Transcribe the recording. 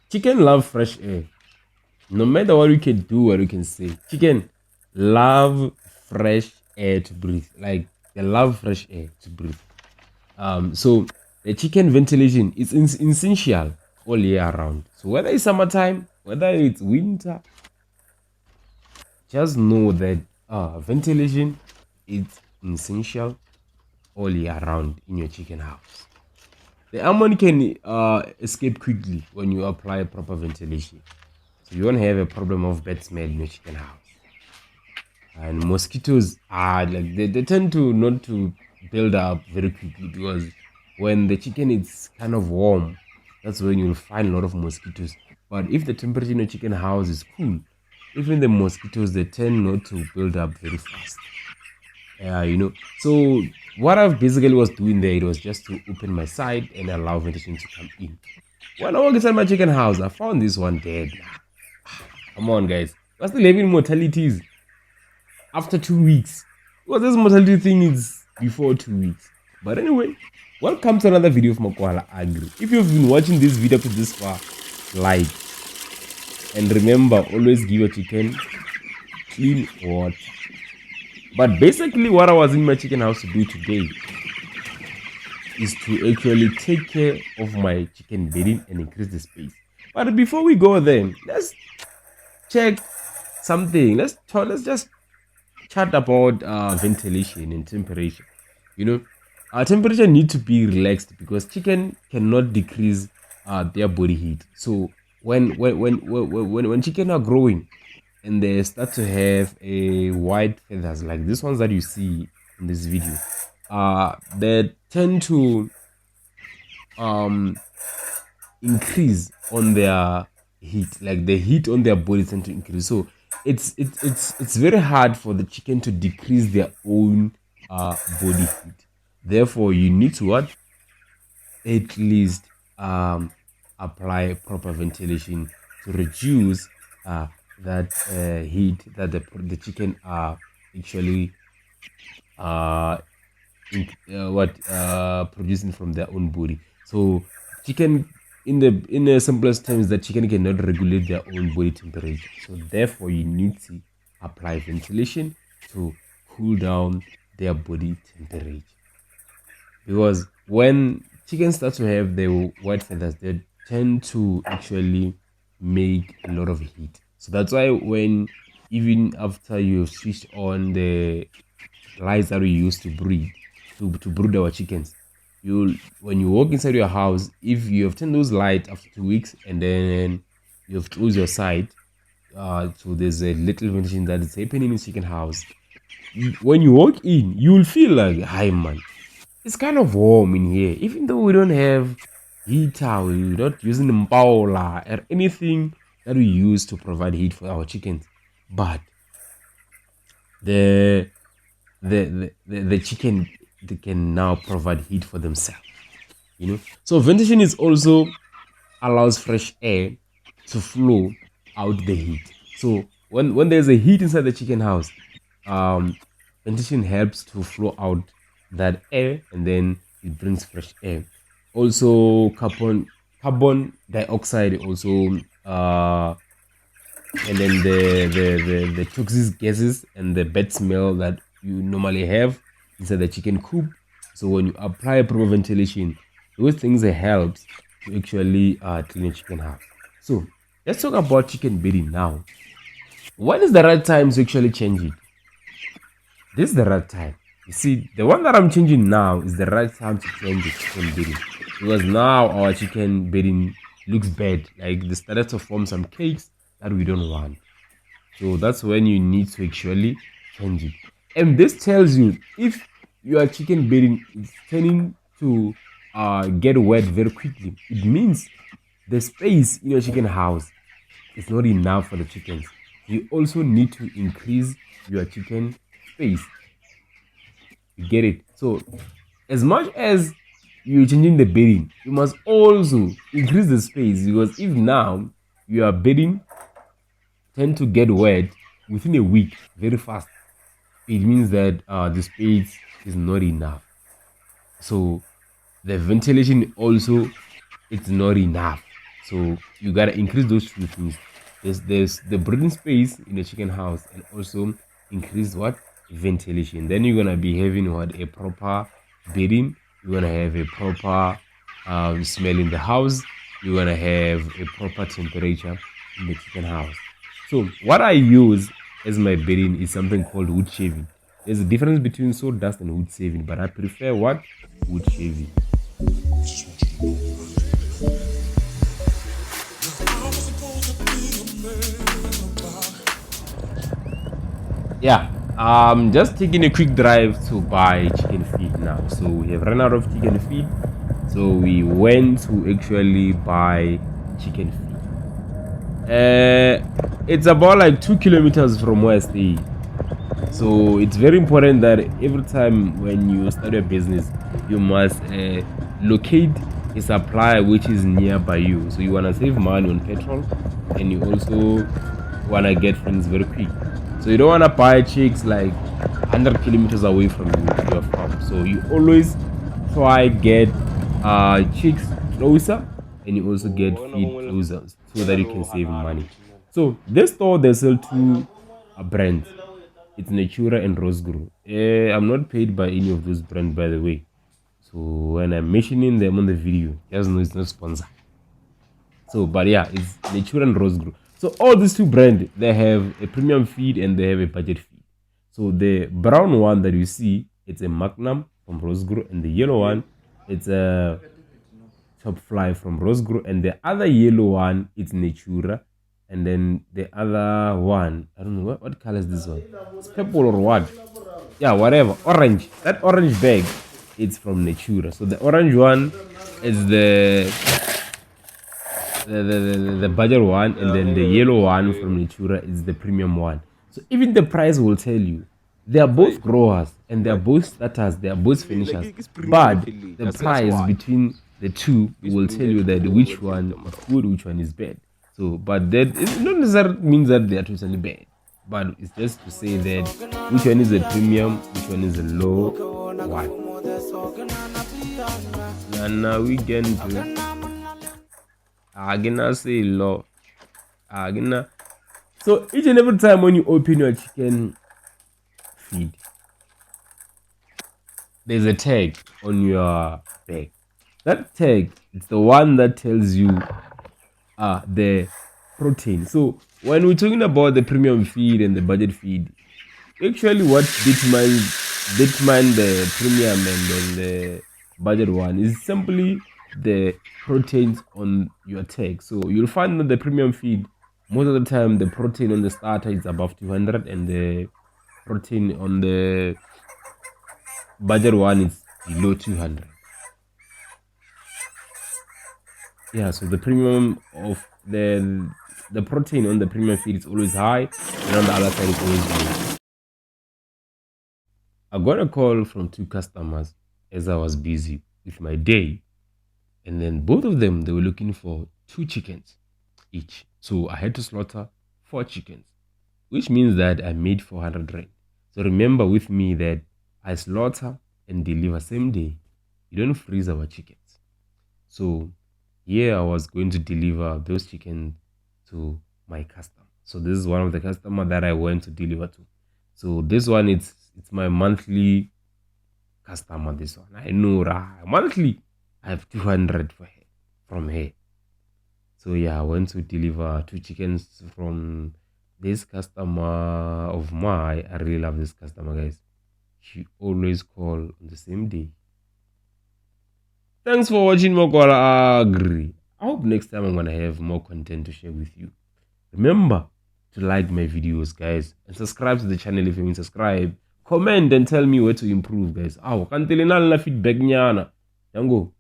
Chicken love fresh air. No matter what you can do, what you can say, chicken love fresh air to breathe. Like they love fresh air to breathe. So the chicken ventilation is essential all year round. So whether it's summertime, whether it's winter, just know that ventilation is essential all year round in your chicken house. The ammon can escape quickly when you apply proper ventilation. So you won't have a problem of bad smell in your chicken house. And mosquitoes are like they tend to not to build up very quickly because when the chicken is kind of warm, that's when you'll find a lot of mosquitoes. But if the temperature in your chicken house is cool, even the mosquitoes they tend not to build up very fast. So what I basically was doing there, it was just to open my side and allow ventilation to come in. When I walked inside my chicken house, I found this one dead. Come on, guys. We're still having mortalities after 2 weeks. Well, this mortality thing is before 2 weeks. But anyway, welcome to another video of Makohala Agri. If you've been watching this video up to this far, like. And remember, always give your chicken clean water. But basically what I was in my chicken house to do today is to actually take care of my chicken bedding and increase the space. But before we go there, let's check something. Let's just chat about ventilation and temperature. Our temperature needs to be relaxed because chicken cannot decrease their body heat. So when chicken are growing and they start to have a white feathers like these ones that you see in this video, they tend to increase on their heat, like the heat on their body tend to increase. So it's very hard for the chicken to decrease their own body heat. Therefore, you need to what? At least apply proper ventilation to reduce that heat that the chicken are actually producing from their own body. So chicken, in the simplest terms, the chicken cannot regulate their own body temperature. So therefore, you need to apply ventilation to cool down their body temperature. Because when chickens start to have the white feathers, they tend to actually make a lot of heat. So that's why when even after you switched on the lights that we use to breed to brood our chickens, when you walk inside your house, if you have turned those lights after 2 weeks and then you have closed your side, so there's a little ventilation that is happening in the chicken house. When you walk in, you will feel like, hi man, it's kind of warm in here. Even though we don't have heater, we're not using the mpaola or anything that we use to provide heat for our chickens, but the chicken, they can now provide heat for themselves. So ventilation is also allows fresh air to flow out the heat. So when there's a heat inside the chicken house, ventilation helps to flow out that air, and then it brings fresh air. Also carbon dioxide also, and then the toxic gases and the bad smell that you normally have inside the chicken coop. So when you apply proper ventilation, those things help to actually clean your chicken house. So let's talk about chicken bedding now. When is the right time to actually change it? This is the right time. You see, the one that I'm changing now is the right time to change the chicken bedding, because now our chicken bedding looks bad. Like they started to form some cakes that we don't want. So that's when you need to actually change it. And this tells you if your chicken bedding is tending to get wet very quickly, it means the space in your chicken house is not enough for the chickens. You also need to increase your chicken space. You get it? So as much as you're changing the bedding, you must also increase the space, because if now your bedding tend to get wet within a week very fast, it means that the space is not enough. So the ventilation also, it's not enough. So you gotta increase those two things. There's the breathing space in the chicken house, and also increase what ventilation. Then you're gonna be having what a proper bedding. You're gonna have a proper smell in the house. You're gonna have a proper temperature in the chicken house. So what I use as my bedding is something called wood shaving. There's a difference between sawdust and wood shaving, but I prefer what wood shaving. Yeah, just taking a quick drive to buy chicken feed now. So we have run out of chicken feed, so we went to actually buy chicken feed. It's about like 2 kilometers from where I stay. So it's very important that every time when you start your business, you must locate a supplier which is nearby you. So you want to save money on petrol, and you also want to get things very quick. So you don't want to buy chicks like 100 kilometers away from your farm. So you always try get chicks closer, and you also get feed closer so that you can save money. So this store they sell two brands. It's Natura and Rosguru. I'm not paid by any of those brands, by the way. So when I'm mentioning them on the video, just know it's not sponsored. So, but yeah, it's Natura and Rosguru. So all these two brands, they have a premium feed and they have a budget feed. So the brown one that you see, it's a Magnum from Rosguru, and the yellow one, it's a Top Fly from Rosguru, and the other yellow one, it's Natura. And then the other one, I don't know what color is this one. It's purple or what? Yeah, whatever. Orange. That orange bag, it's from Natura. So the orange one is the budget one, and then the yellow one from Natura is the premium one. So even the price will tell you. They are both growers and they are both starters, they are both finishers. But the price between the two will tell you that which one is good, which one is bad. So, but that it not necessarily means that they are totally bad, but it's just to say that which one is a premium, which one is a low one. Nana weekend, I gonna say low. I gonna. So each and every time when you open your chicken feed, there's a tag on your bag. That tag, it's the one that tells you the protein. So when we're talking about the premium feed and the budget feed, actually what determine the premium and then the budget one is simply the proteins on your tag. So you'll find that the premium feed, most of the time the protein on the starter is above 200, and the protein on the budget one is below 200. Yeah, so the premium of the protein on the premium feed is always high, and on the other side it's always low. I got a call from two customers as I was busy with my day, and then both of them, they were looking for 2 chickens each. So I had to slaughter 4 chickens, which means that I made 400 rand. So remember with me that I slaughter and deliver same day. You don't freeze our chickens. So here I was going to deliver those chickens to my customer. So this is one of the customer that I went to deliver to. So this one, it's my monthly customer. This one, I know monthly I have 200 for her, from her. So yeah, I went to deliver 2 chickens from this customer of mine. I really love this customer, guys. She always call on the same day. Thanks for watching Mokwala Agri. I hope next time I'm gonna have more content to share with you. Remember to like my videos, guys, and subscribe to the channel if you haven't subscribed. Comment and tell me where to improve, guys. Can't tell you feedback nyana. Yango.